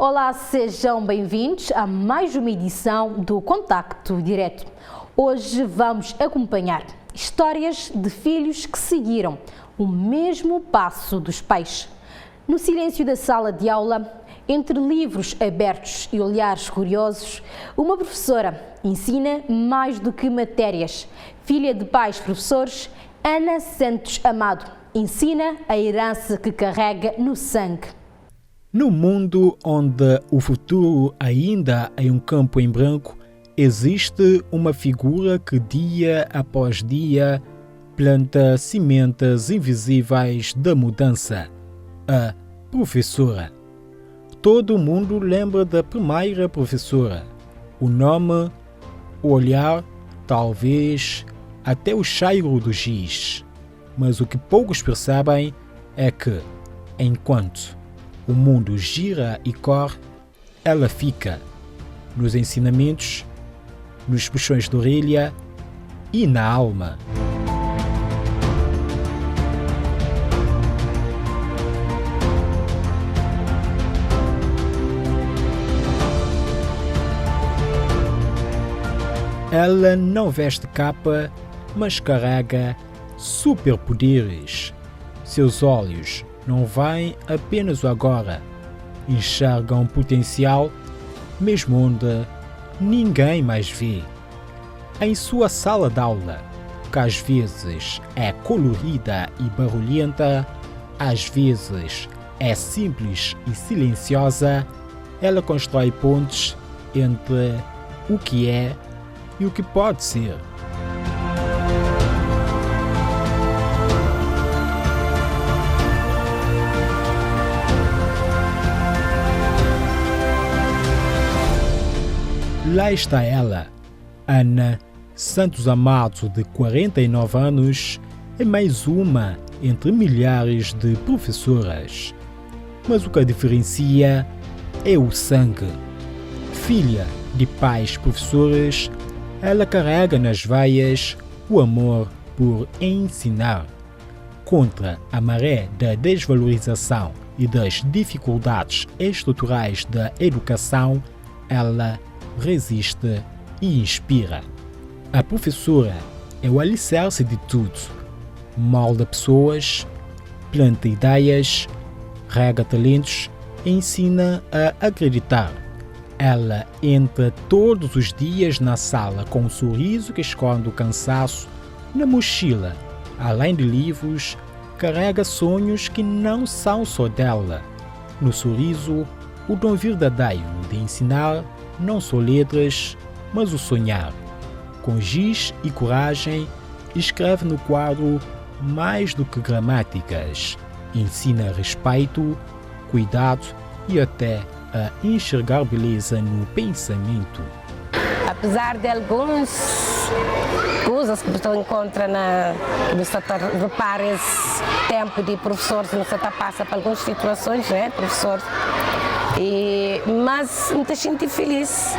Olá, sejam bem-vindos a mais uma edição do Contacto Direto. Hoje vamos acompanhar histórias de filhos que seguiram o mesmo passo dos pais. No silêncio da sala de aula, entre livros abertos e olhares curiosos, uma professora ensina mais do que matérias. Filha de pais professores, Ana Santos Amado ensina a herança que carrega no sangue. No mundo onde o futuro ainda é um campo em branco, existe uma figura que dia após dia planta sementes invisíveis da mudança, a professora. Todo mundo lembra da primeira professora. O nome, o olhar, talvez até o cheiro do giz. Mas o que poucos percebem é que, enquanto o mundo gira e corre, ela fica nos ensinamentos, nos puxões de orelha e na alma. Ela não veste capa, mas carrega superpoderes. Seus olhos não veem apenas o agora, enxergam potencial mesmo onde ninguém mais vê. Em sua sala de aula, que às vezes é colorida e barulhenta, às vezes é simples e silenciosa, ela constrói pontes entre o que é e o que pode ser. Lá está ela, Ana Santos Amado, de 49 anos, é mais uma entre milhares de professoras. Mas o que a diferencia é o sangue. Filha de pais professores, ela carrega nas veias o amor por ensinar. Contra a maré da desvalorização e das dificuldades estruturais da educação, ela resiste e inspira. A professora é o alicerce de tudo. Molda pessoas, planta ideias, rega talentos e ensina a acreditar. Ela entra todos os dias na sala com um sorriso que esconde o cansaço. Na mochila, além de livros, carrega sonhos que não são só dela. No sorriso, o dom verdadeiro de ensinar não só letras, mas o sonhar. Com giz e coragem, escreve no quadro mais do que gramáticas. Ensina respeito, cuidado e até a enxergar beleza no pensamento. Apesar de algumas coisas que você encontra no setor, repara esse tempo de professores, no setor passa por algumas situações, né, professor? Mas muita gente feliz,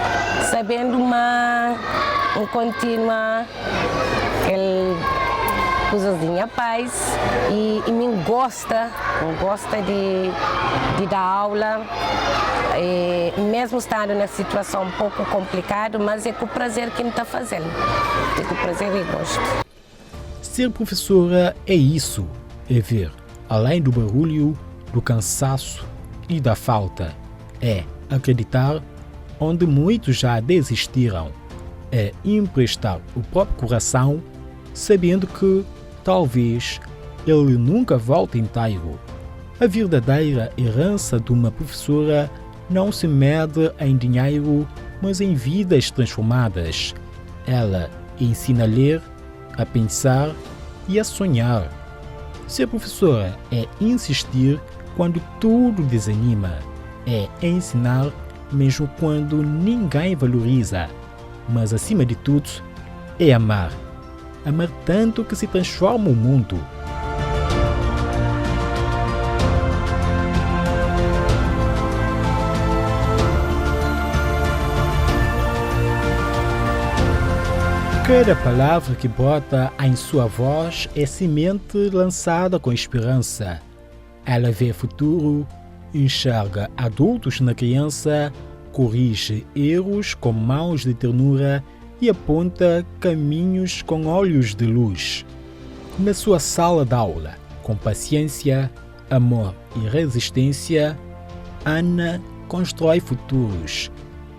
sabendo uma contínua coisinha paz e me gosta de dar aula, mesmo estando na situação um pouco complicada, mas é com o prazer que me está fazendo, é com o prazer e gosto. Ser professora é isso, é ver, além do barulho, do cansaço e da falta, é acreditar onde muitos já desistiram, é emprestar o próprio coração, sabendo que talvez ele nunca volte inteiro. A verdadeira herança de uma professora não se mede em dinheiro, mas em vidas transformadas. Ela ensina a ler, a pensar e a sonhar. Ser professora é insistir quando tudo desanima. É ensinar mesmo quando ninguém valoriza. Mas acima de tudo, é amar. Amar tanto que se transforma o mundo. Cada palavra que brota em sua voz é semente lançada com esperança. Ela vê futuro enxerga adultos na criança, corrige erros com mãos de ternura e aponta caminhos com olhos de luz. Na sua sala de aula, com paciência, amor e resistência, Ana constrói futuros.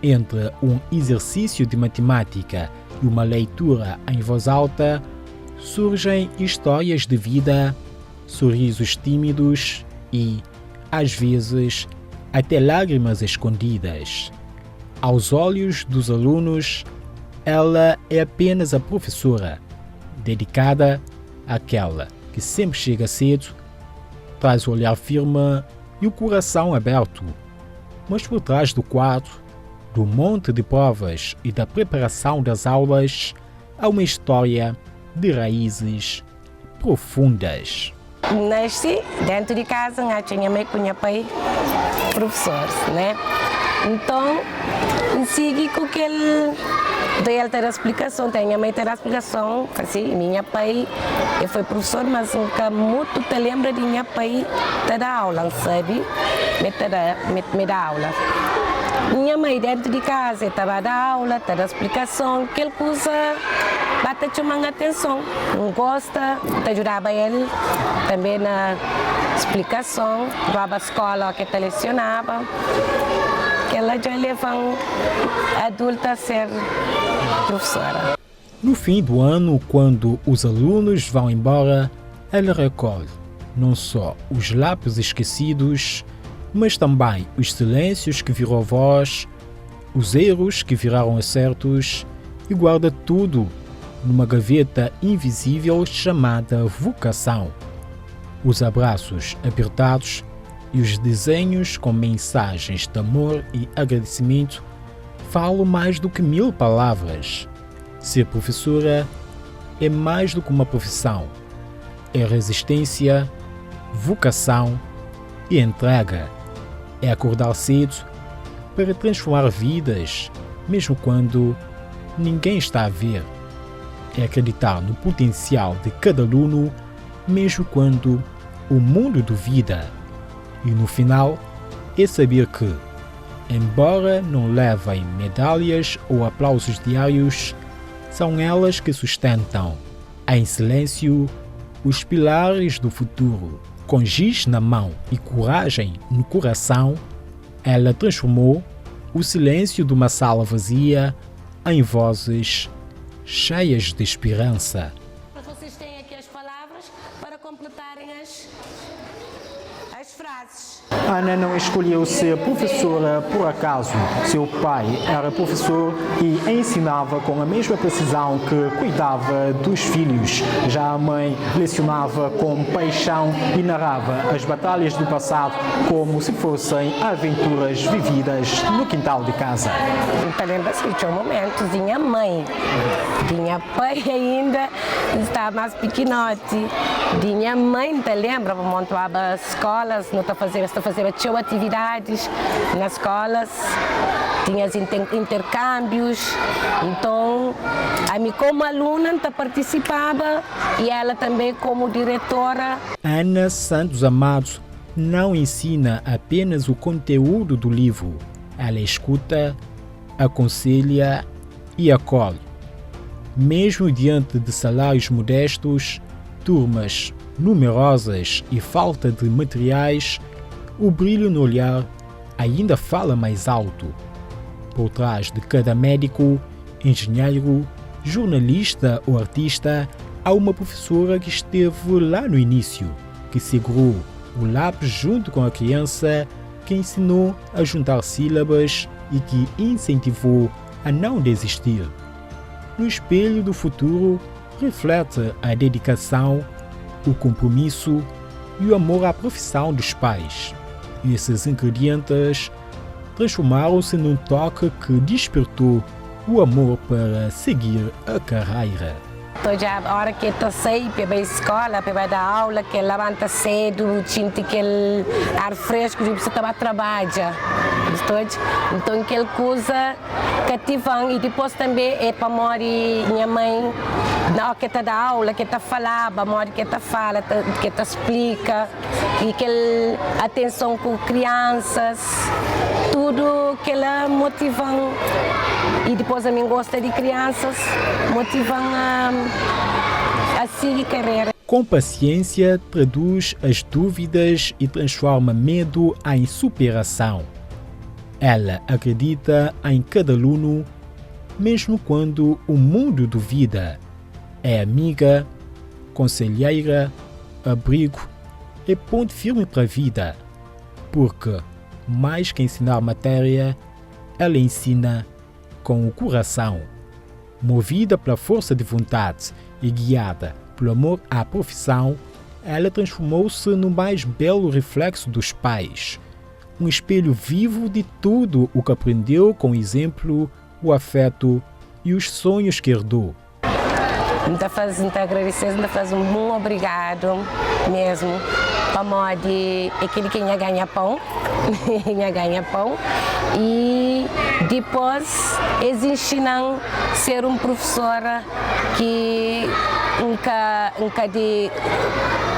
Entre um exercício de matemática e uma leitura em voz alta, surgem histórias de vida, sorrisos tímidos e, às vezes, até lágrimas escondidas. Aos olhos dos alunos, ela é apenas a professora, dedicada àquela que sempre chega cedo, traz o olhar firme e o coração aberto. Mas por trás do quadro, do monte de provas e da preparação das aulas, há uma história de raízes profundas. Nasci dentro de casa, tinha mãe e pai professores, né? Então, segui com aquele... Ele ter a explicação, a mãe ter a explicação, assim, minha pai foi professor, mas nunca muito te lembra de minha pai ter a aula, sabe? Me dá aula. Minha mãe dentro de casa estava a dar aula, ter a explicação, aquela coisa bate chamando a atenção, não gosta, te ajudava ele também na explicação, vai à escola que te lecionava, que ela já leva adulta a ser professora. No fim do ano, quando os alunos vão embora, ela recolhe não só os lápis esquecidos, mas também os silêncios que virou voz, os erros que viraram acertos, e guarda tudo numa gaveta invisível chamada vocação. Os abraços apertados e os desenhos com mensagens de amor e agradecimento falam mais do que 1000 palavras. Ser professora é mais do que uma profissão. É resistência, vocação e entrega. É acordar cedo para transformar vidas, mesmo quando ninguém está a ver. É acreditar no potencial de cada aluno, mesmo quando o mundo duvida. E no final, é saber que, embora não levem medalhas ou aplausos diários, são elas que sustentam, em silêncio, os pilares do futuro. Com giz na mão e coragem no coração, ela transformou o silêncio de uma sala vazia em vozes cheias de esperança. Vocês têm aqui as palavras para completarem as frases. Ana não escolheu ser professora por acaso. Seu pai era professor e ensinava com a mesma precisão que cuidava dos filhos. Já a mãe lecionava com paixão e narrava as batalhas do passado como se fossem aventuras vividas no quintal de casa. Eu lembro-se que tinha momentos, tinha mãe, tinha pai ainda, estava mais pequenote, tinha mãe, te lembra, montava escolas, não fazia tinha atividades nas escolas, tinha intercâmbios, então a mim como aluna participava e ela também como diretora. Ana Santos Amado não ensina apenas o conteúdo do livro, ela escuta, aconselha e acolhe. Mesmo diante de salários modestos, turmas numerosas e falta de materiais, o brilho no olhar ainda fala mais alto. Por trás de cada médico, engenheiro, jornalista ou artista, há uma professora que esteve lá no início, que segurou o lápis junto com a criança, que ensinou a juntar sílabas e que incentivou a não desistir. No espelho do futuro, reflete a dedicação, o compromisso e o amor à profissão dos pais. Esses ingredientes transformaram-se num toque que despertou o amor para seguir a carreira. Então já a hora que eu saí para a escola, para dar aula, que levanta cedo, tinha aquele ar fresco, eu precisava trabalhar. Então aquela coisa cativante. E depois também é para morar minha mãe não, que te dá aula, que te falava, a modo que te fala, que te explica, e aquela atenção com crianças, tudo que ela motivam, e depois a mim gosta de crianças, motivam a seguir carreira. Com paciência, traduz as dúvidas e transforma medo em superação. Ela acredita em cada aluno, mesmo quando o mundo duvida. É amiga, conselheira, abrigo e ponto firme para a vida. Porque, mais que ensinar matéria, ela ensina com o coração. Movida pela força de vontade e guiada pelo amor à profissão, ela transformou-se no mais belo reflexo dos pais. Um espelho vivo de tudo o que aprendeu com o exemplo, o afeto e os sonhos que herdou. Muito agradecer, muito fazer um bom obrigado mesmo. Para modo aquele que ganha pão, ganha pão. E depois eles ensinam a ser um professor que nunca de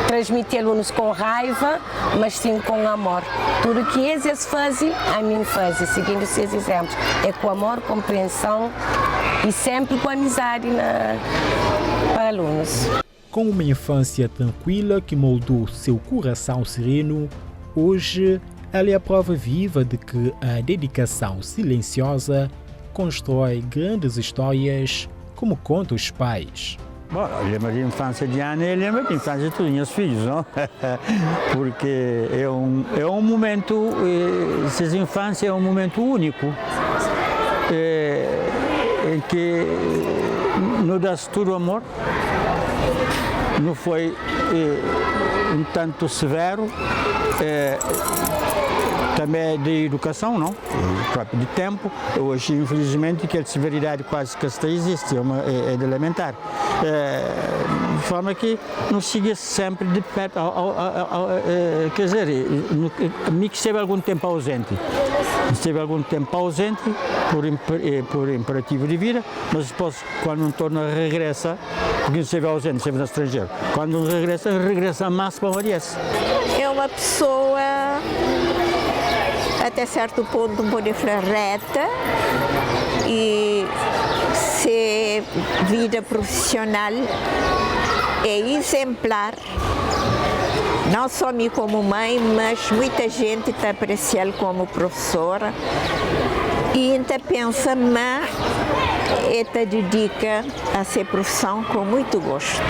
transmitir alunos com raiva, mas sim com amor. Tudo que eles fazem, a mim fazem, seguindo esses exemplos. É com amor, compreensão e sempre com amizade para alunos. Com uma infância tranquila que moldou seu coração sereno, hoje ela é a prova viva de que a dedicação silenciosa constrói grandes histórias, como contam os pais. Bom, lembro da infância de Ana e lembro da infância de todos os filhos, não? Porque é um momento, essa infância é um momento único, em que nos dá todo o amor, não foi um tanto severo, também de educação, não? Próprio de tempo. Hoje, infelizmente, aquela severidade quase que está existe, é de lamentar. De forma que não siga sempre de perto, quer dizer, me que esteve algum tempo ausente. Esteve algum tempo ausente por imperativo de vida, mas depois, quando não torna, regressa, porque não esteve ausente, esteve no estrangeiro. Quando regressa mais para o Oriente. É uma pessoa até certo ponto um pouco reta e se vida profissional é exemplar, não só mim como mãe, mas muita gente está apreciando como professora e ainda pensa, mas ela dedica a ser profissão com muito gosto.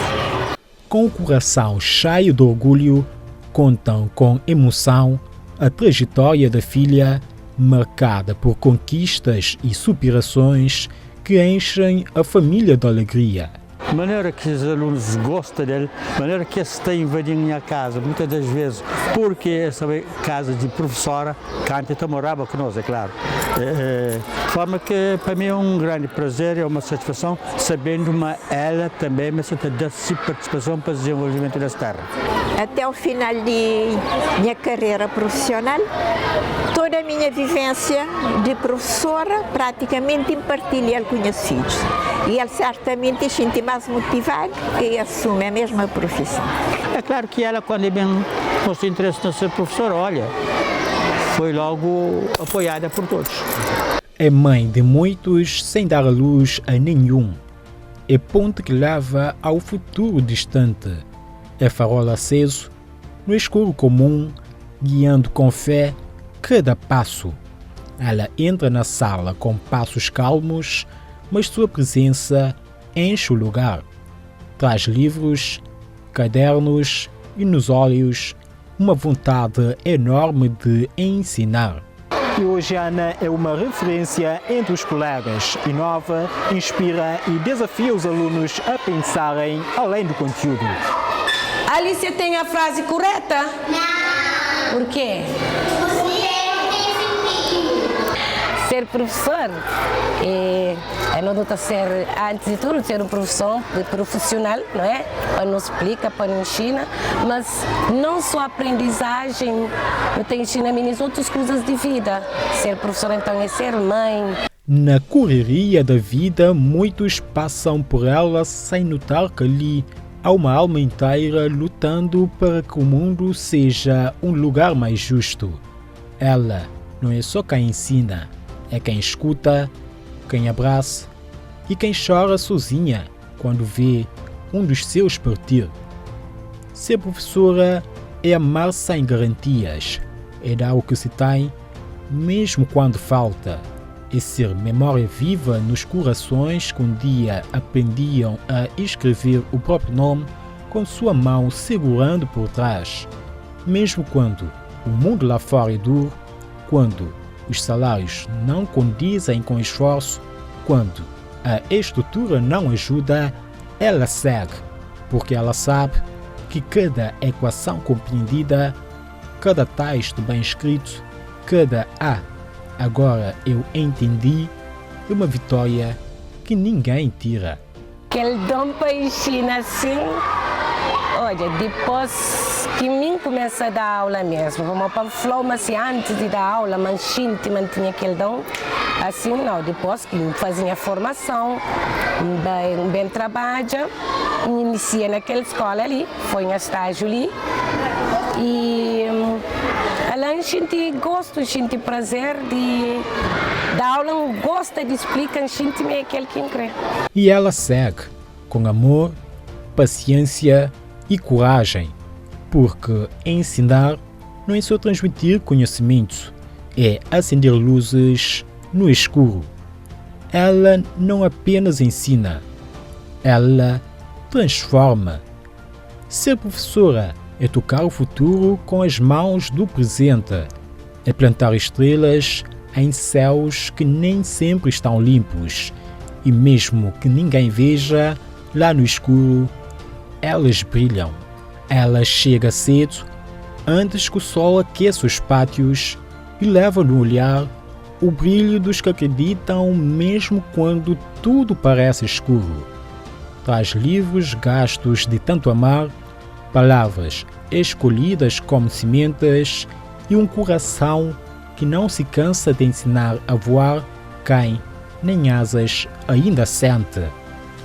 Com o coração cheio de orgulho, contam com emoção a trajetória da filha, marcada por conquistas e superações que enchem a família de alegria. De maneira que os alunos gostam dele, de maneira que eles têm invadindo a minha casa, muitas das vezes, porque essa é casa de professora, que antes morava conosco, é claro. De forma que para mim é um grande prazer, é uma satisfação, sabendo que ela também me dá participação para o desenvolvimento dessa terra. Até o final de minha carreira profissional, toda a minha vivência de professora praticamente partilha com os filhos. E ele certamente se sente mais motivado e assume a mesma profissão. É claro que ela, quando bem mostrou interesse em ser professora, olha, foi logo apoiada por todos. É mãe de muitos sem dar a luz a nenhum. É ponte que leva ao futuro distante. É farol aceso, no escuro comum, guiando com fé cada passo. Ela entra na sala com passos calmos, mas sua presença enche o lugar. Traz livros, cadernos e nos olhos uma vontade enorme de ensinar. E hoje Ana é uma referência entre os colegas, inova, inspira e desafia os alunos a pensarem além do conteúdo. Alicia tem a frase correta? Não. Por quê? Ser professor é não está ser, antes de tudo, ser um profissional, não é? Para nos explica, para nos ensina, mas não só aprendizagem, não te ensina outras coisas de vida. Ser professor então é ser mãe. Na correria da vida, muitos passam por ela sem notar que ali há uma alma inteira lutando para que o mundo seja um lugar mais justo. Ela não é só quem ensina, é quem escuta, quem abraça e quem chora sozinha quando vê um dos seus partir. Ser professora é amar sem garantias, é dar o que se tem, mesmo quando falta. É ser memória viva nos corações que um dia aprendiam a escrever o próprio nome com sua mão segurando por trás. Mesmo quando o mundo lá fora é duro, quando os salários não condizem com o esforço, quando a estrutura não ajuda, ela segue, porque ela sabe que cada equação compreendida, cada texto bem escrito, cada agora eu entendi, é uma vitória que ninguém tira. Aquele dom para ensinar assim, olha, depois que mim começa a dar aula mesmo, vamos para o mas se antes de dar aula, mantinha aquele dom, assim não, depois que fazia formação, bem trabalha, inicia naquela escola ali, foi em estágio ali, e ela sente gosto, sente prazer de dar aula, gosta de explicar, sente aquele que crê. E ela segue com amor, paciência e coragem, porque ensinar não é só transmitir conhecimento, é acender luzes no escuro. Ela não apenas ensina, ela transforma. Ser professora é tocar o futuro com as mãos do presente, é plantar estrelas em céus que nem sempre estão limpos, e mesmo que ninguém veja, lá no escuro, elas brilham. Ela chega cedo, antes que o sol aqueça os pátios, e leva no olhar o brilho dos que acreditam mesmo quando tudo parece escuro. Traz livros gastos de tanto amar, palavras escolhidas como sementes e um coração que não se cansa de ensinar a voar quem nem asas ainda sente.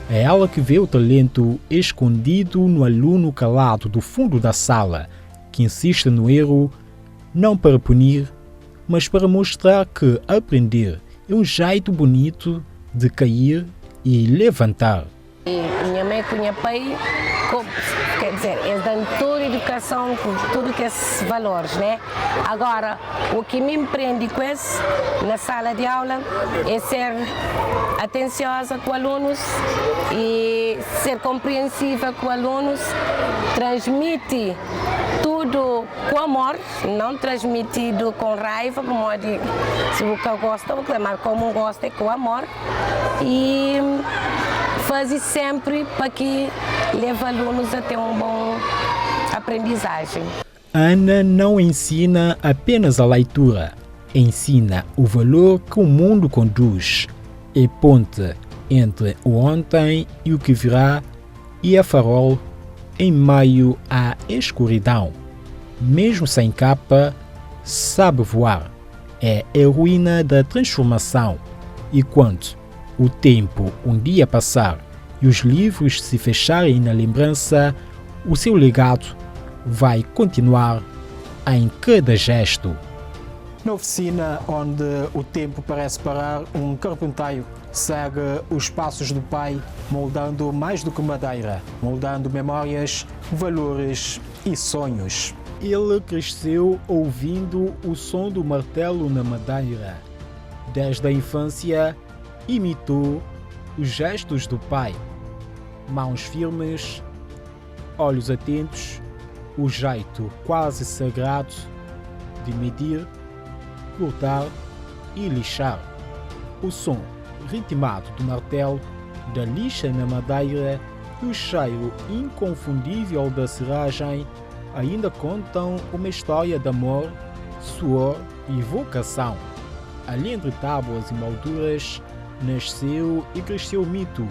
É ela que vê o talento escondido no aluno calado do fundo da sala, que insiste no erro, não para punir, mas para mostrar que aprender é um jeito bonito de cair e levantar. Minha mãe e meu pai, quer dizer, eles dão toda a educação, tudo que esses valores, né? Agora, o que me empreende com isso, na sala de aula, é ser atenciosa com alunos e ser compreensiva com alunos, transmite tudo com amor, não transmitido com raiva, como se o que eu gosto, mas como gosto é com amor, e fazer sempre para que leve alunos a ter uma boa aprendizagem. Ana não ensina apenas a leitura, ensina o valor que o mundo conduz. É ponte entre o ontem e o que virá e é farol em meio à escuridão. Mesmo sem capa, sabe voar. É heroína da transformação. E quando o tempo um dia passar e os livros se fecharem na lembrança, o seu legado vai continuar em cada gesto. Na oficina onde o tempo parece parar, um carpinteiro segue os passos do pai, moldando mais do que madeira, moldando memórias, valores e sonhos. Ele cresceu ouvindo o som do martelo na madeira. Desde a infância, imitou os gestos do pai. Mãos firmes, olhos atentos, o jeito quase sagrado de medir, cortar e lixar. O som ritmado do martelo, da lixa na madeira e o cheiro inconfundível da serragem ainda contam uma história de amor, suor e vocação. Ali entre tábuas e molduras, nasceu e cresceu o Mito,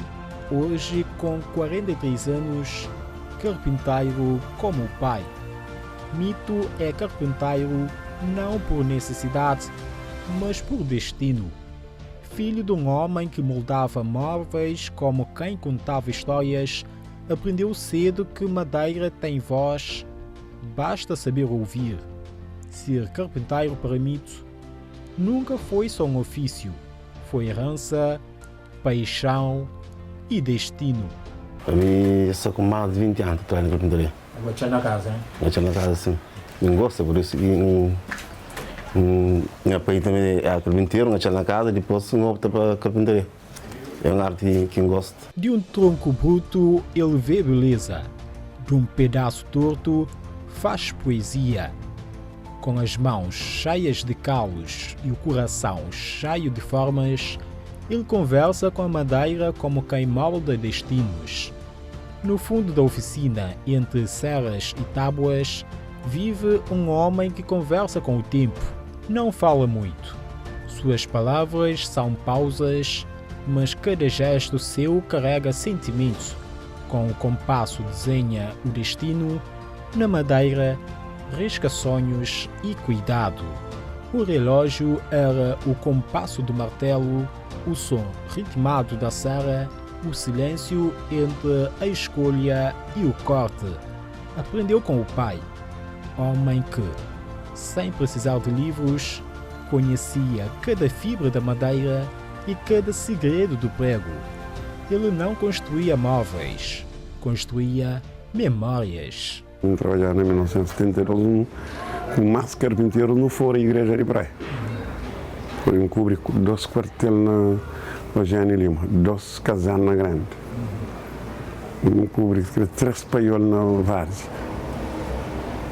hoje com 43 anos, carpinteiro como o pai. Mito é carpinteiro não por necessidade, mas por destino. filho de um homem que moldava móveis como quem contava histórias, aprendeu cedo que madeira tem voz, basta saber ouvir. Ser carpinteiro para Mito nunca foi só um ofício, foi herança, paixão e destino. Para mim, eu sou com mais de 20 anos trabalhando na carpintaria. Vou na casa, hein? Vou na casa, sim. Não gosto, por isso que meu pai também é carpinteiro, vou na casa e depois não opta para a carpintaria. É uma arte que eu gosto. De um tronco bruto, ele vê beleza. De um pedaço torto, faz poesia. Com as mãos cheias de calos e o coração cheio de formas, ele conversa com a madeira como quem molda destinos. No fundo da oficina, entre serras e tábuas, vive um homem que conversa com o tempo. Não fala muito. Suas palavras são pausas, mas cada gesto seu carrega sentimento. Com o compasso desenha o destino, na madeira risca sonhos e cuidado. O relógio era o compasso do martelo, o som ritmado da serra, o silêncio entre a escolha e o corte. Aprendeu com o pai, homem que, sem precisar de livros, conhecia cada fibra da madeira e cada segredo do prego. Ele não construía móveis, construía memórias. Eu trabalhava em 1972 com mais carpinteiro no fora da igreja de praia. Foi um cobri 2 quartéis na Eugênio Lima, 2 casanas na Grande. Um cobri 3 paiolas na Várzea.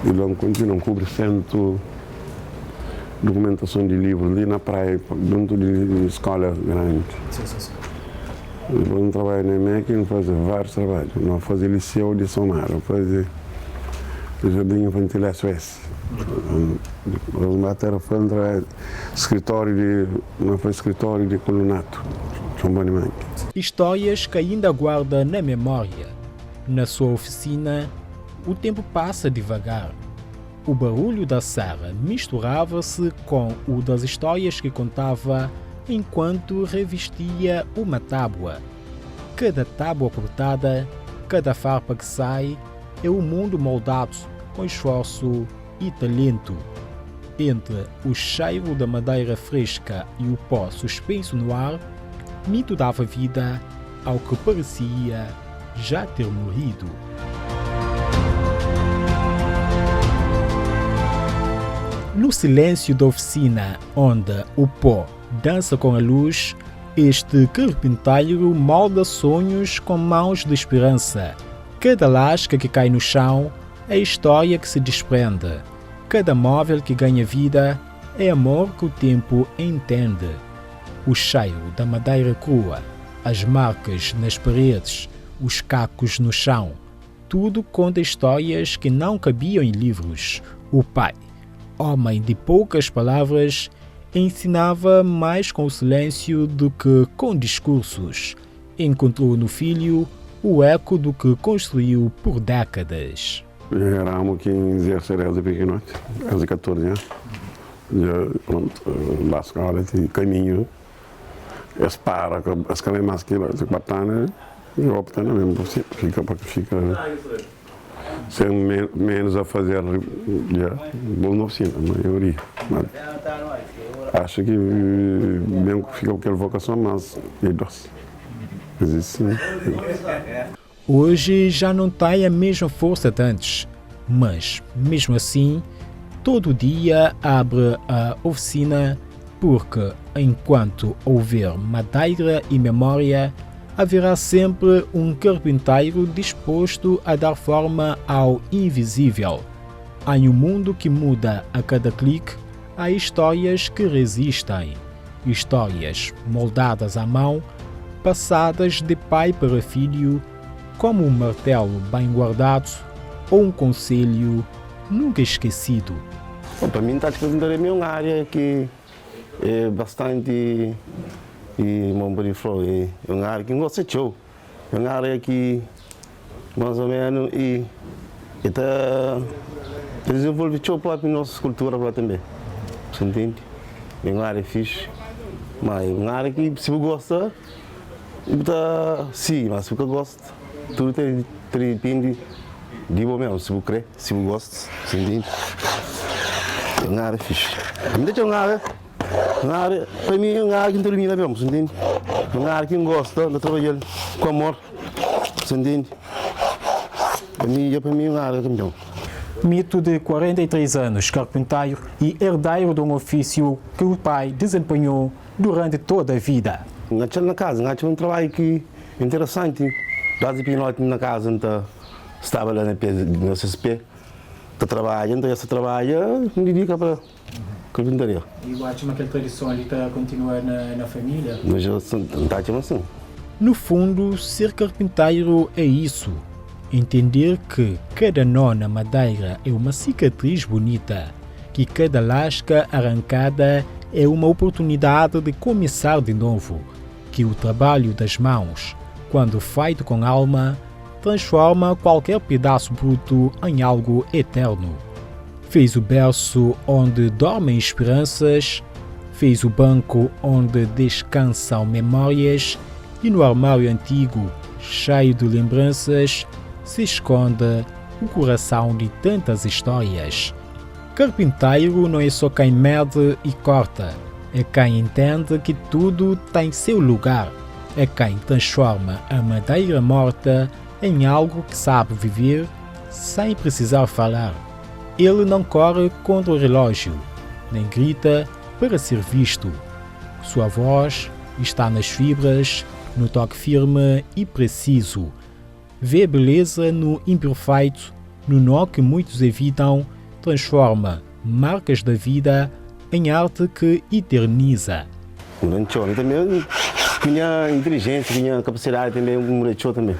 E logo continuo, cobri centro documentação de livros ali na praia, dentro de escola grande. Eu trabalho na MEC e fazia vários trabalhos. Nós fazíamos liceu de Somar, fazia jardim infantil SOS. Os matérias foram escritório de colonato, Histórias que ainda guarda na memória. Na sua oficina, o tempo passa devagar. O barulho da serra misturava-se com o das histórias que contava enquanto revestia uma tábua. Cada tábua cortada, cada farpa que sai, é um mundo moldado com esforço e talento. Entre o cheiro da madeira fresca e o pó suspenso no ar, Mito dava vida ao que parecia já ter morrido. No silêncio da oficina, onde o pó dança com a luz, este carpinteiro molda sonhos com mãos de esperança. Cada lasca que cai no chão é história que se desprende. Cada móvel que ganha vida é amor que o tempo entende. O cheiro da madeira crua, as marcas nas paredes, os cacos no chão, tudo conta histórias que não cabiam em livros. O pai, homem de poucas palavras, ensinava mais com o silêncio do que com discursos. Encontrou no filho o eco do que construiu por décadas. Éramos aqui em 16 de pequenote, aos 14 anos. Pronto, lá a escola de caminho, as para, as caminhas mais que as batana, e opta na mesma, fica sem menos a fazer boa oficina, a maioria. Mas acho que mesmo que fica aquela vocação, mas é doce. Hoje já não tem a mesma força de antes, mas mesmo assim, todo dia abre a oficina porque enquanto houver madeira e memória, haverá sempre um carpinteiro disposto a dar forma ao invisível. Em um mundo que muda a cada clique, há histórias que resistem. Histórias moldadas à mão, passadas de pai para filho, como um martelo bem guardado ou um conselho nunca esquecido. Para mim, a carpintaria é uma área que é bastante... E Mombori-Flor é uma área que gosta de show. É uma área que, mais ou menos, e desenvolve show para a nossa cultura lá também. Você entende? É uma área fixe. Mas uma área que se você gosta, sim, mas se você gosta, tudo depende de você mesmo, se você quer, se você gosta, você entende? É uma área fixe. Me deixa uma área, para mim é uma área que não termina mesmo, você entende? É uma área que eu gosto de trabalhar com amor, você entende? Para mim é uma área que Mito de 43 anos, carpinteiro e herdeiro de um ofício que o pai desempenhou durante toda a vida. Na casa, um trabalho que interessante. Dá-se pinote na casa, então estava lá no CSP, está trabalhando, essa trabalha, me dedica para carpintaria. E acho que aquela tradição ali está a continuar na família? Mas eu estou assim. No fundo, ser carpinteiro é isso. Entender que cada nó na madeira é uma cicatriz bonita, que cada lasca arrancada é uma oportunidade de começar de novo, que o trabalho das mãos, quando feito com alma, transforma qualquer pedaço bruto em algo eterno. Fez o berço onde dormem esperanças, fez o banco onde descansam memórias e no armário antigo, cheio de lembranças, se esconde o coração de tantas histórias. Carpinteiro não é só quem mede e corta, é quem entende que tudo tem seu lugar, é quem transforma a madeira morta em algo que sabe viver sem precisar falar. Ele não corre contra o relógio, nem grita para ser visto. Sua voz está nas fibras, no toque firme e preciso. Vê beleza no imperfeito, no nó que muitos evitam, transforma marcas da vida em arte que eterniza. Também minha inteligência, minha capacidade também, também.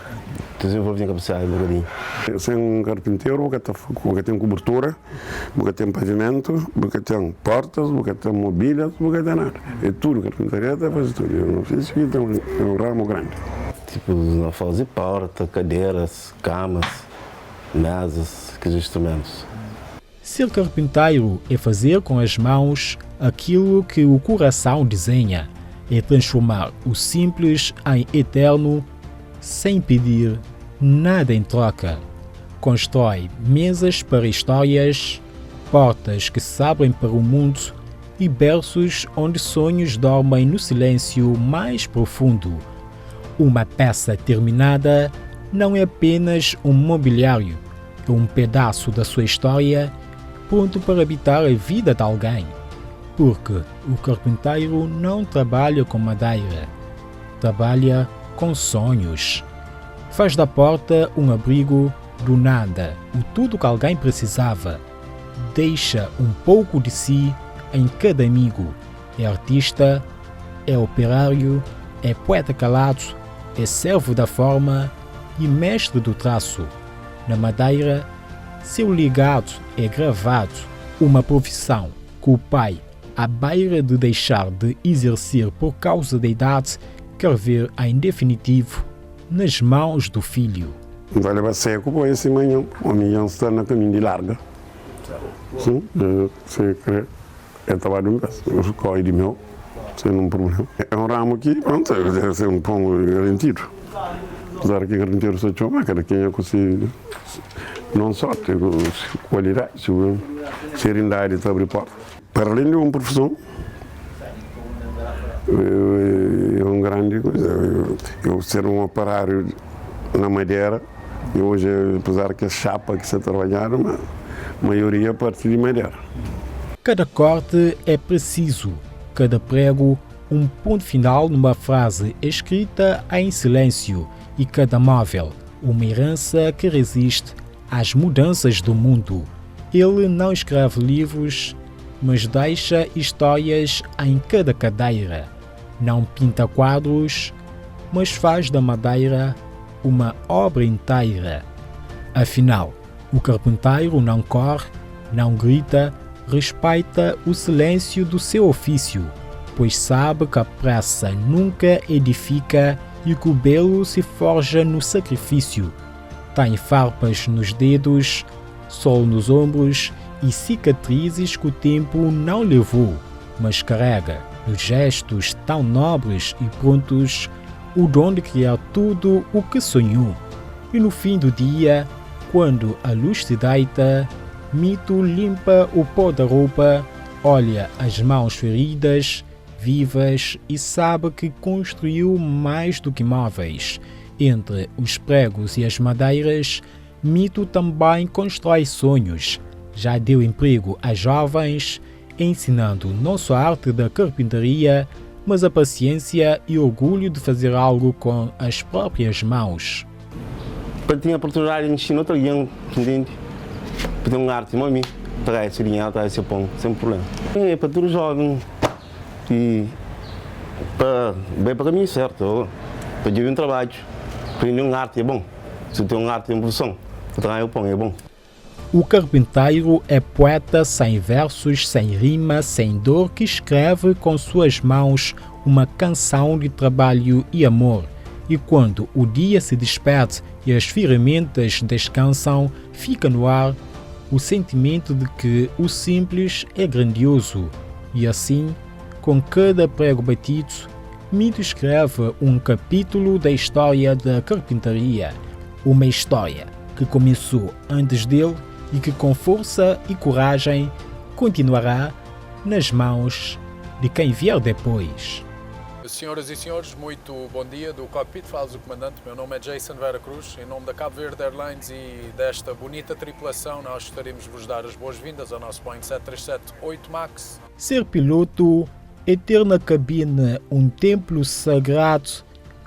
Desenvolvi a capacidade um bocadinho. Ser um carpinteiro, porque tem cobertura, porque tem pavimento, porque tem portas, porque tem mobílias, porque tem nada. É tudo, carpintaria faz tudo. Eu não fiz isso aqui, então é um ramo grande. Tipo, nós fazemos porta, cadeiras, camas, mesas, que instrumentos. Ser carpinteiro é fazer com as mãos aquilo que o coração desenha, é transformar o simples em eterno, sem pedir nada em troca. Constrói mesas para histórias, portas que se abrem para o mundo e berços onde sonhos dormem no silêncio mais profundo. Uma peça terminada não é apenas um mobiliário, é um pedaço da sua história pronto para habitar a vida de alguém. Porque o carpinteiro não trabalha com madeira, trabalha com sonhos. Faz da porta um abrigo do nada, o tudo que alguém precisava. Deixa um pouco de si em cada amigo. É artista, é operário, é poeta calado, é servo da forma e mestre do traço. Na madeira, seu legado é gravado, uma profissão que o pai, à beira de deixar de exercer por causa da idade, quer ver em definitivo nas mãos do filho. Vai levar seco para esse manhã, o manhã está no caminho de larga. Sim, você quer, é trabalho mesmo, eu corro de meu, sem um problema. É um ramo que, pronto, deve ser um pão garantido. Apesar que garantir o seu chão, mas cada quem é que não só tem qualidade, seriedade de abrir porta. Para além de uma profissão, é uma grande coisa. Eu ser um operário na madeira, e hoje, apesar que a chapa que se trabalhar, a maioria parte de madeira. Cada corte é preciso, cada prego um ponto final numa frase escrita em silêncio e cada móvel uma herança que resiste às mudanças do mundo. Ele não escreve livros, mas deixa histórias em cada cadeira. Não pinta quadros, mas faz da madeira uma obra inteira. Afinal, o carpinteiro não corre, não grita, respeita o silêncio do seu ofício, pois sabe que a pressa nunca edifica e que o belo se forja no sacrifício. Tem farpas nos dedos, sol nos ombros e cicatrizes que o tempo não levou, mas carrega nos gestos tão nobres e prontos, o dom de criar tudo o que sonhou. E no fim do dia, quando a luz se deita, Mito limpa o pó da roupa, olha as mãos feridas, vivas, e sabe que construiu mais do que móveis. Entre os pregos e as madeiras, Mito também constrói sonhos. Já deu emprego a jovens, ensinando não só a arte da carpintaria, mas a paciência e orgulho de fazer algo com as próprias mãos. Para ter a oportunidade de ensinar outro alguém, entende? Para ter uma arte, mami, para esse dinheiro, para esse pão, sem problema. É para todo jovem, e para o caminho certo, para ter um trabalho, para ter uma arte é bom. Se tem uma arte em profissão, para trabalhar o pão é bom. O carpinteiro é poeta sem versos, sem rima, sem dor, que escreve com suas mãos uma canção de trabalho e amor. E quando o dia se despede e as ferramentas descansam, fica no ar o sentimento de que o simples é grandioso. E assim, com cada prego batido, Mito escreve um capítulo da história da carpintaria. Uma história que começou antes dele e que com força e coragem continuará nas mãos de quem vier depois. Senhoras e senhores, muito bom dia. Do cockpit fala o comandante. Meu nome é Jason Vera Cruz. Em nome da Cabo Verde Airlines e desta bonita tripulação, nós gostaríamos de vos dar as boas-vindas ao nosso Boeing 737-8 MAX. Ser piloto é ter na cabine um templo sagrado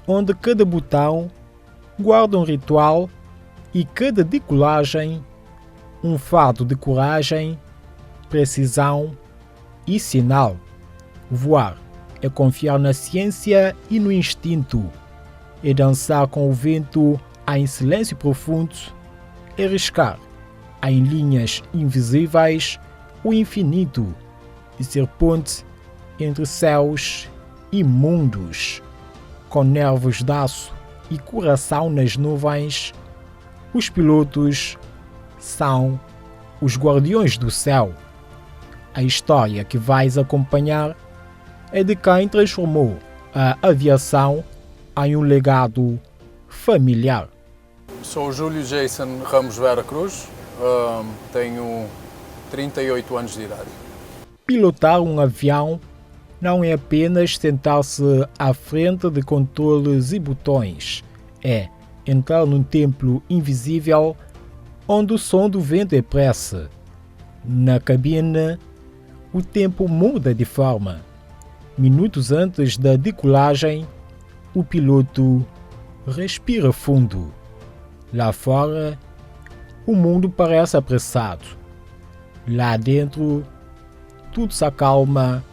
onde cada botão guarda um ritual e cada decolagem um fado de coragem, precisão e sinal. Voar é confiar na ciência e no instinto, é dançar com o vento em silêncio profundo, é riscar em linhas invisíveis o infinito e ser ponte entre céus e mundos. Com nervos de aço e coração nas nuvens, os pilotos são os guardiões do céu. A história que vais acompanhar é de quem transformou a aviação em um legado familiar. Sou o Júlio Jason Ramos Vera Cruz, tenho 38 anos de idade. Pilotar um avião não é apenas sentar-se à frente de controles e botões, é entrar num templo invisível onde o som do vento é prece. Na cabine, o tempo muda de forma. Minutos antes da decolagem, o piloto respira fundo. Lá fora, o mundo parece apressado. Lá dentro, tudo se acalma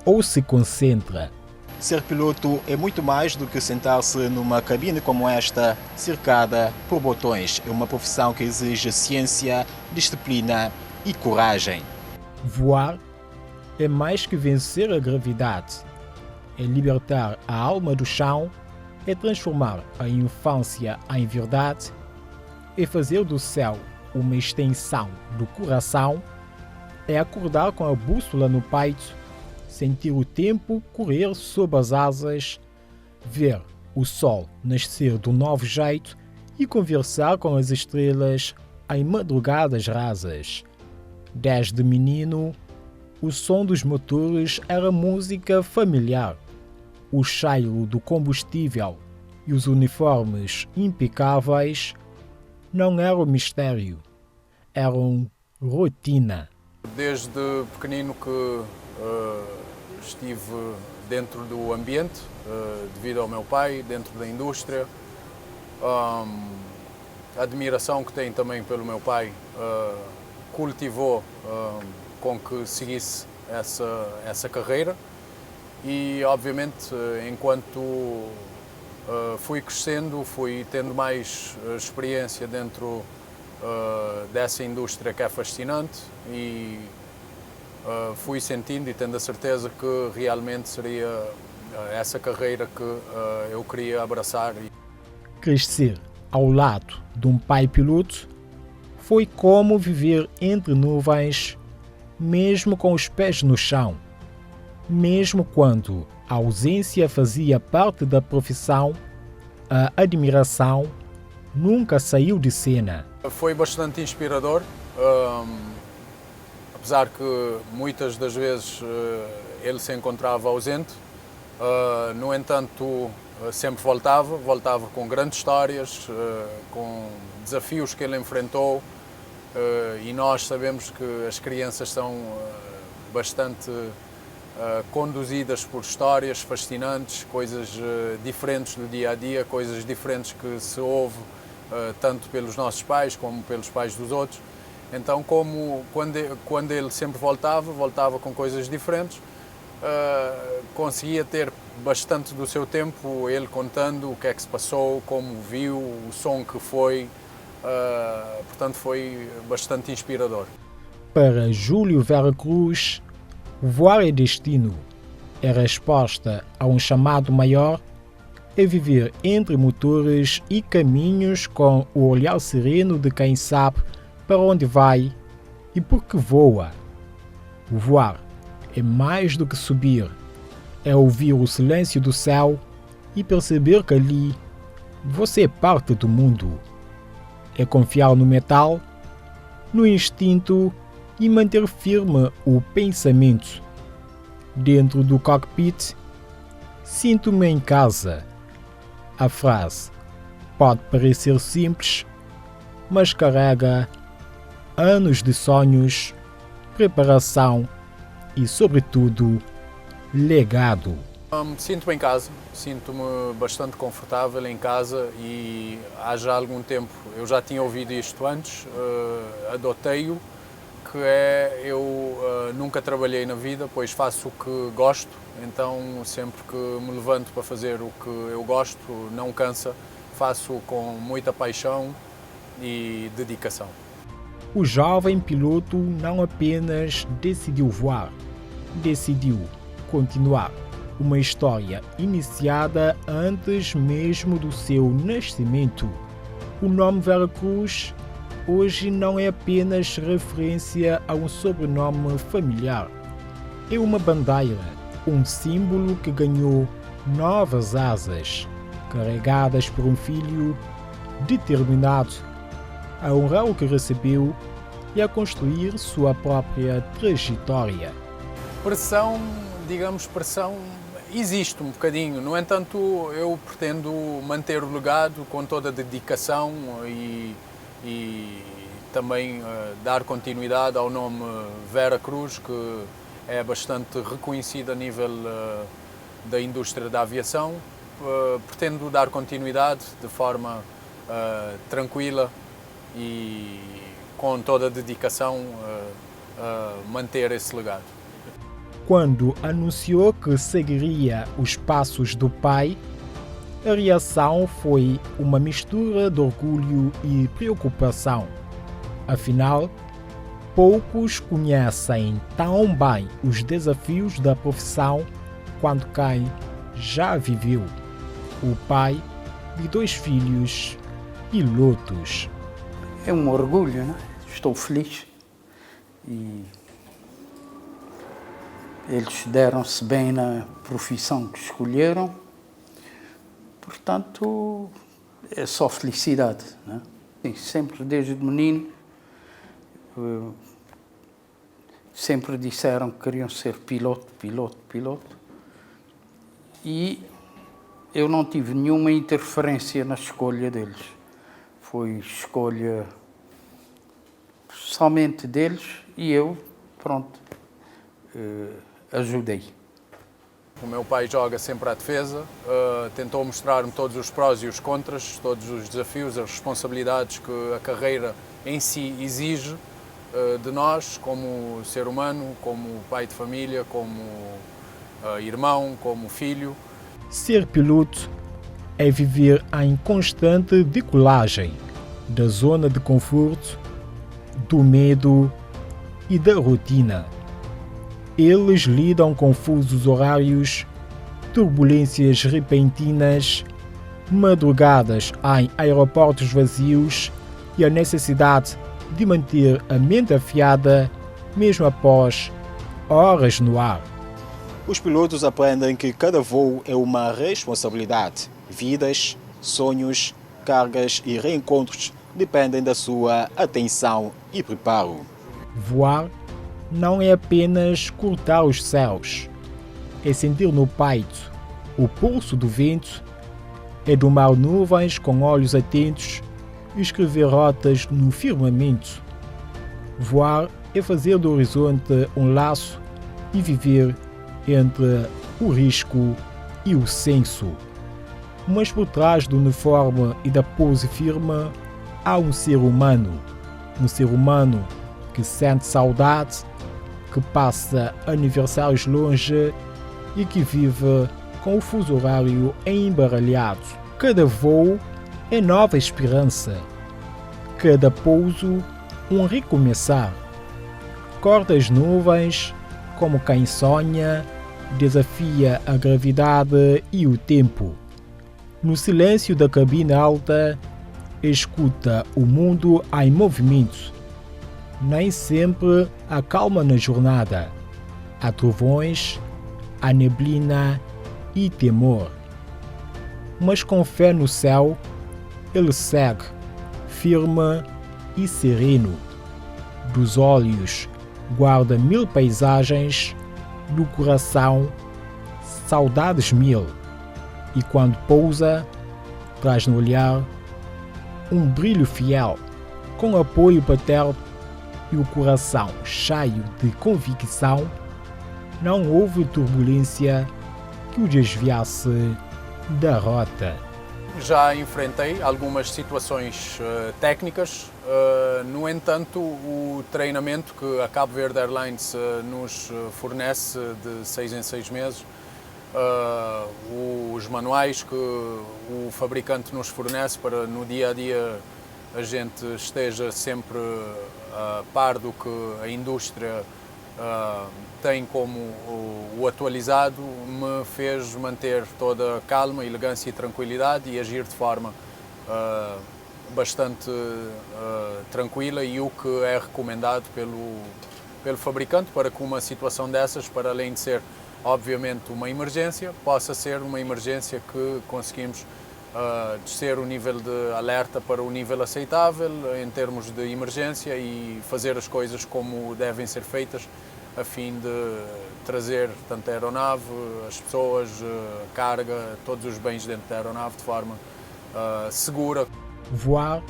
ou se concentra. Ser piloto é muito mais do que sentar-se numa cabine como esta, cercada por botões. É uma profissão que exige ciência, disciplina e coragem. Voar é mais que vencer a gravidade. É libertar a alma do chão, é transformar a infância em verdade, é fazer do céu uma extensão do coração, é acordar com a bússola no peito, sentir o tempo correr sob as asas, ver o sol nascer de um novo jeito e conversar com as estrelas em madrugadas rasas. Desde menino, o som dos motores era música familiar. O cheiro do combustível e os uniformes impecáveis não eram mistério, eram rotina. Desde pequenino que estive dentro do ambiente, devido ao meu pai, dentro da indústria. A admiração que tenho também pelo meu pai cultivou com que seguisse essa carreira e, obviamente, enquanto fui crescendo, fui tendo mais experiência dentro dessa indústria que é fascinante e fui sentindo e tendo a certeza que realmente seria essa carreira que eu queria abraçar. Crescer ao lado de um pai piloto foi como viver entre nuvens, mesmo com os pés no chão. Mesmo quando a ausência fazia parte da profissão, a admiração nunca saiu de cena. Foi bastante inspirador, apesar que muitas das vezes ele se encontrava ausente. No entanto, sempre voltava com grandes histórias, com desafios que ele enfrentou, e nós sabemos que as crianças são bastante conduzidas por histórias fascinantes, coisas diferentes do dia a dia, coisas diferentes que se ouve tanto pelos nossos pais como pelos pais dos outros. Então, quando ele sempre voltava com coisas diferentes, conseguia ter bastante do seu tempo ele contando o que é que se passou, como viu, o som que foi, portanto foi bastante inspirador. Para Júlio Vera Cruz, voar é destino, é resposta a um chamado maior, é viver entre motores e caminhos com o olhar sereno de quem sabe para onde vai e por que voa. Voar é mais do que subir, é ouvir o silêncio do céu e perceber que ali você é parte do mundo. É confiar no metal, no instinto e manter firme o pensamento. Dentro do cockpit, sinto-me em casa. A frase pode parecer simples, mas carrega anos de sonhos, preparação e, sobretudo, legado. Sinto-me em casa, sinto-me bastante confortável em casa e há já algum tempo, eu já tinha ouvido isto antes, adotei-o, que é eu nunca trabalhei na vida, pois faço o que gosto, então sempre que me levanto para fazer o que eu gosto, não cansa, faço com muita paixão e dedicação. O jovem piloto não apenas decidiu voar, decidiu continuar uma história iniciada antes mesmo do seu nascimento. O nome Vera Cruz hoje não é apenas referência a um sobrenome familiar. É uma bandeira, um símbolo que ganhou novas asas, carregadas por um filho determinado a honrar o que recebeu e a construir sua própria trajetória. Pressão existe um bocadinho, no entanto eu pretendo manter o legado com toda a dedicação e também dar continuidade ao nome Vera Cruz, que é bastante reconhecido a nível da indústria da aviação. Pretendo dar continuidade de forma tranquila e com toda a dedicação manter esse legado. Quando anunciou que seguiria os passos do pai, a reação foi uma mistura de orgulho e preocupação. Afinal, poucos conhecem tão bem os desafios da profissão quanto quem já viveu. O pai de 2 filhos pilotos. É um orgulho, né? Estou feliz e eles deram-se bem na profissão que escolheram, portanto é só felicidade, né? Sempre desde menino sempre disseram que queriam ser piloto e eu não tive nenhuma interferência na escolha deles. Foi escolha somente deles e eu, ajudei. O meu pai joga sempre à defesa, tentou mostrar-me todos os prós e os contras, todos os desafios, as responsabilidades que a carreira em si exige de nós, como ser humano, como pai de família, como irmão, como filho. Ser piloto é viver em constante decolagem da zona de conforto, do medo e da rotina. Eles lidam com fusos horários, turbulências repentinas, madrugadas em aeroportos vazios e a necessidade de manter a mente afiada mesmo após horas no ar. Os pilotos aprendem que cada voo é uma responsabilidade. Vidas, sonhos, cargas e reencontros dependem da sua atenção e preparo. Voar não é apenas cortar os céus, é sentir no peito o pulso do vento, é domar nuvens com olhos atentos e escrever rotas no firmamento. Voar é fazer do horizonte um laço e viver entre o risco e o senso. Mas por trás do uniforme e da pose firme há um ser humano que sente saudade, que passa aniversários longe e que vive com o fuso horário embaralhado. Cada voo é nova esperança, cada pouso um recomeçar. Corta as nuvens como quem sonha, desafia a gravidade e o tempo. No silêncio da cabine alta, escuta o mundo em movimento. Nem sempre há calma na jornada. Há trovões, há neblina e temor. Mas com fé no céu, ele segue, firme e sereno. Dos olhos guarda 1000 paisagens, do coração saudades 1000. E quando pousa, traz no olhar um brilho fiel, com apoio paterno e o coração cheio de convicção. Não houve turbulência que o desviasse da rota. Já enfrentei algumas situações técnicas, no entanto, o treinamento que a Cabo Verde Airlines nos fornece de 6 em 6 meses, os manuais que o fabricante nos fornece para no dia a dia a gente esteja sempre a par do que a indústria tem como o atualizado, me fez manter toda a calma, elegância e tranquilidade e agir de forma bastante tranquila e o que é recomendado pelo fabricante para que uma situação dessas, para além de ser obviamente uma emergência, possa ser uma emergência que conseguimos descer o nível de alerta para o nível aceitável em termos de emergência e fazer as coisas como devem ser feitas a fim de trazer tanto a aeronave, as pessoas, a carga, todos os bens dentro da aeronave de forma segura. Voar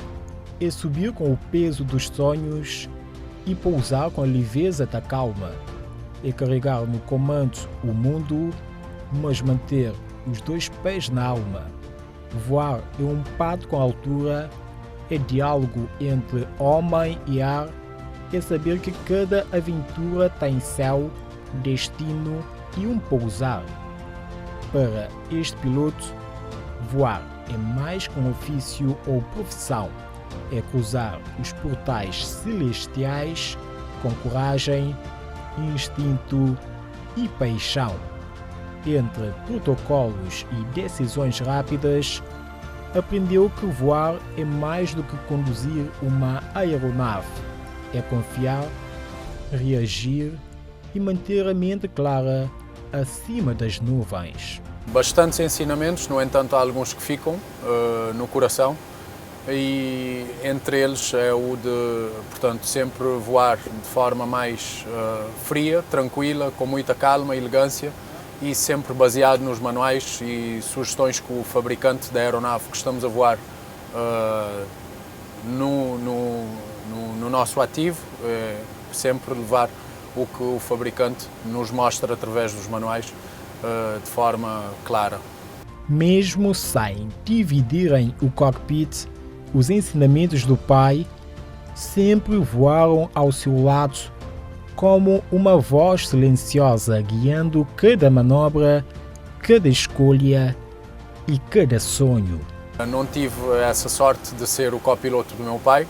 é subir com o peso dos sonhos e pousar com a leveza da calma. É carregar no comando o mundo, mas manter os 2 pés na alma. Voar é um pato com altura, é diálogo entre homem e ar, é saber que cada aventura tem céu, destino e um pousar. Para este piloto, voar é mais que um ofício ou profissão, é cruzar os portais celestiais com coragem, instinto e paixão. Entre protocolos e decisões rápidas, aprendeu que voar é mais do que conduzir uma aeronave. É confiar, reagir e manter a mente clara acima das nuvens. Bastantes ensinamentos, no entanto, há alguns que ficam no coração e entre eles é o de, portanto, sempre voar de forma mais fria, tranquila, com muita calma e elegância e sempre baseado nos manuais e sugestões que o fabricante da aeronave que estamos a voar no nosso ativo, sempre levar o que o fabricante nos mostra através dos manuais de forma clara. Mesmo sem dividirem o cockpit, os ensinamentos do pai sempre voaram ao seu lado como uma voz silenciosa guiando cada manobra, cada escolha e cada sonho. Não tive essa sorte de ser o copiloto do meu pai,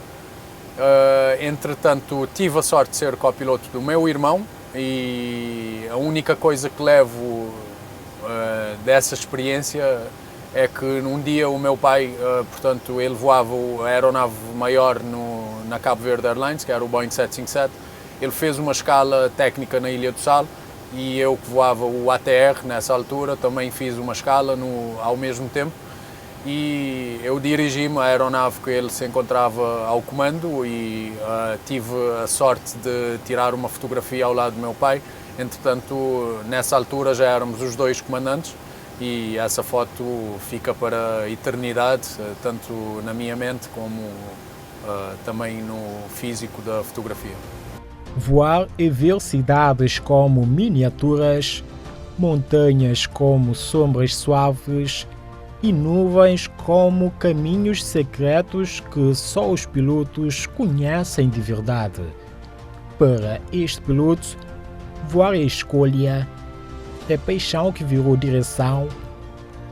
entretanto tive a sorte de ser o copiloto do meu irmão e a única coisa que levo dessa experiência é que num dia o meu pai, portanto, ele voava a aeronave maior na Cabo Verde Airlines, que era o Boeing 757, ele fez uma escala técnica na Ilha do Sal e eu que voava o ATR nessa altura, também fiz uma escala ao mesmo tempo, e eu dirigi-me à aeronave que ele se encontrava ao comando e tive a sorte de tirar uma fotografia ao lado do meu pai. Entretanto, nessa altura já éramos os dois comandantes e essa foto fica para a eternidade, tanto na minha mente como também no físico da fotografia. Voar e ver cidades como miniaturas, montanhas como sombras suaves e nuvens como caminhos secretos que só os pilotos conhecem de verdade. Para este piloto, voar é escolha, é paixão que virou direção,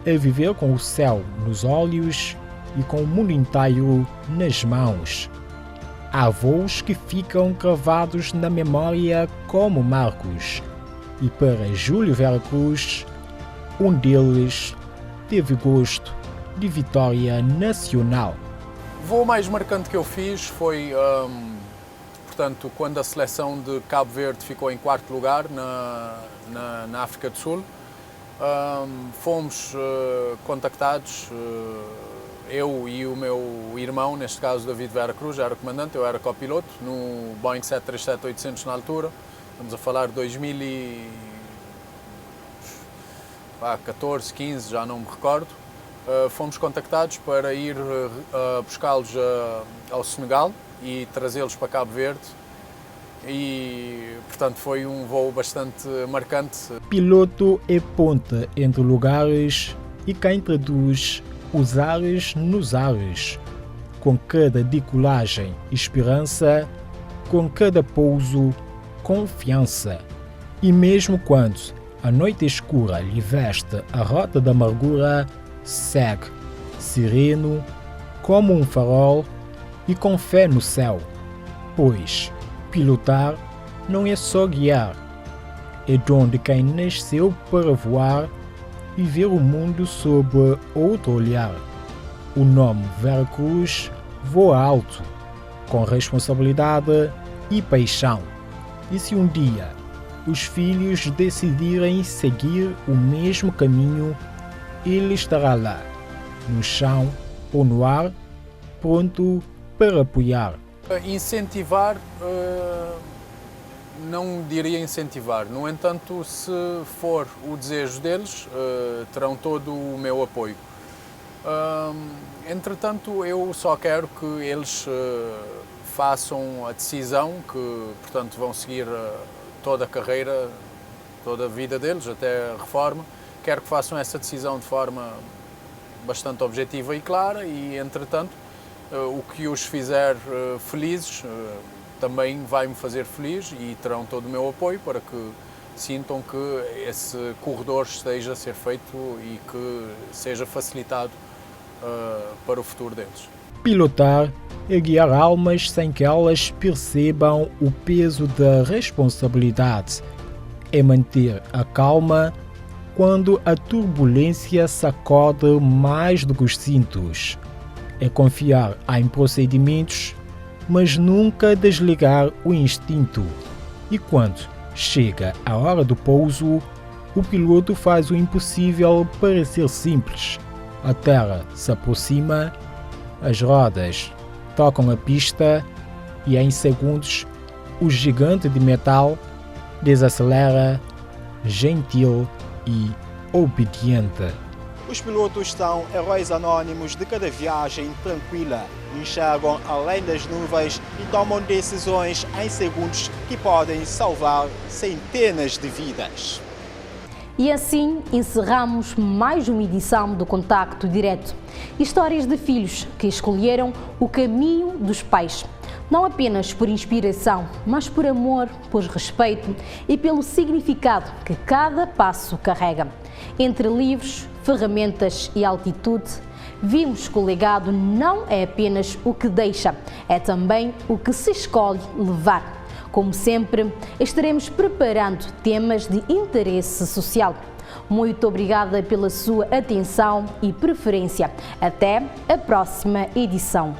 é viver com o céu nos olhos e com o mundo inteiro nas mãos. Há voos que ficam cravados na memória como marcos, e para Júlio Vera Cruz, um deles teve gosto de vitória nacional. O voo mais marcante que eu fiz foi, portanto, quando a seleção de Cabo Verde ficou em 4º lugar na África do Sul. Fomos contactados, eu e o meu irmão, neste caso David Vera Cruz, era comandante, eu era copiloto, no Boeing 737-800 na altura. Estamos a falar de 2014, 15, já não me recordo. Fomos contactados para ir buscá-los ao Senegal e trazê-los para Cabo Verde. E, portanto, foi um voo bastante marcante. Piloto é ponte entre lugares e quem traduz os ares nos ares. Com cada decolagem, esperança, com cada pouso, confiança. E mesmo quando a noite escura lhe veste a rota da amargura, segue, sereno, como um farol e com fé no céu. Pois pilotar não é só guiar, é dom de quem nasceu para voar e ver o mundo sob outro olhar. O nome Vera Cruz voa alto, com responsabilidade e paixão. E se um dia os filhos decidirem seguir o mesmo caminho, ele estará lá, no chão ou no ar, pronto para apoiar. Incentivar, não diria incentivar, no entanto, se for o desejo deles, terão todo o meu apoio. Entretanto, eu só quero que eles façam a decisão que, portanto, vão seguir toda a carreira, toda a vida deles, até a reforma. Quero que façam essa decisão de forma bastante objetiva e clara e, entretanto, o que os fizer felizes também vai-me fazer feliz e terão todo o meu apoio para que sintam que esse corredor esteja a ser feito e que seja facilitado para o futuro deles. Pilotar é guiar almas sem que elas percebam o peso da responsabilidade. É manter a calma quando a turbulência sacode mais do que os cintos. É confiar em procedimentos, mas nunca desligar o instinto. E quando chega a hora do pouso, o piloto faz o impossível parecer simples. A terra se aproxima, as rodas tocam a pista e em segundos o gigante de metal desacelera, gentil e obediente. Os pilotos são heróis anônimos de cada viagem tranquila, enxergam além das nuvens e tomam decisões em segundos que podem salvar centenas de vidas. E assim encerramos mais uma edição do Contacto Direto. Histórias de filhos que escolheram o caminho dos pais. Não apenas por inspiração, mas por amor, por respeito e pelo significado que cada passo carrega. Entre livros, ferramentas e altitude, vimos que o legado não é apenas o que deixa, é também o que se escolhe levar. Como sempre, estaremos preparando temas de interesse social. Muito obrigada pela sua atenção e preferência. Até a próxima edição.